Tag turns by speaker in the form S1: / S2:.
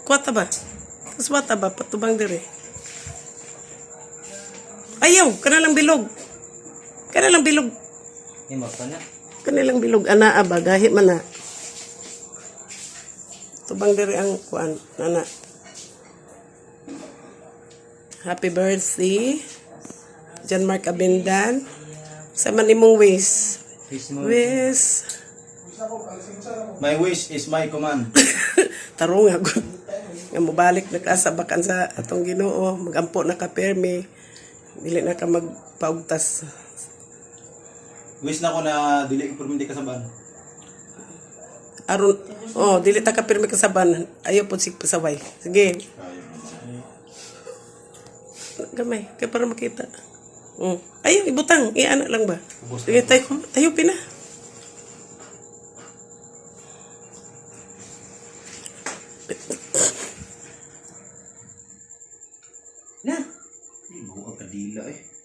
S1: Kuwata ba? Tapos bata ba? Patubang dire. Ayaw! Kanalang bilog. Kanalang bilog.
S2: Himo pa na.
S1: Kanilang bilog. Anaa ba? Gahi man na. Tubang dire ang kuan. Nana. Happy birthday. John Mark Abindan. Sa man imong wish. Wish.
S3: My wish is my command.
S1: Tarong ako. Nga mobalik na ka sa bakan sa atong Ginoo. Magampo na ka permi. Dili na ka magpaugtas.
S3: Wish na ko na dili ko permi kasaban.
S1: Aron, dili ta ka permi kasaban. Ayaw po si pasaway. Sige. Gamay, kaya para makita. Ayaw, ibutang. Iana lang ba? Sige, tayo pina.
S3: Na. Hindi mo ka kadila eh.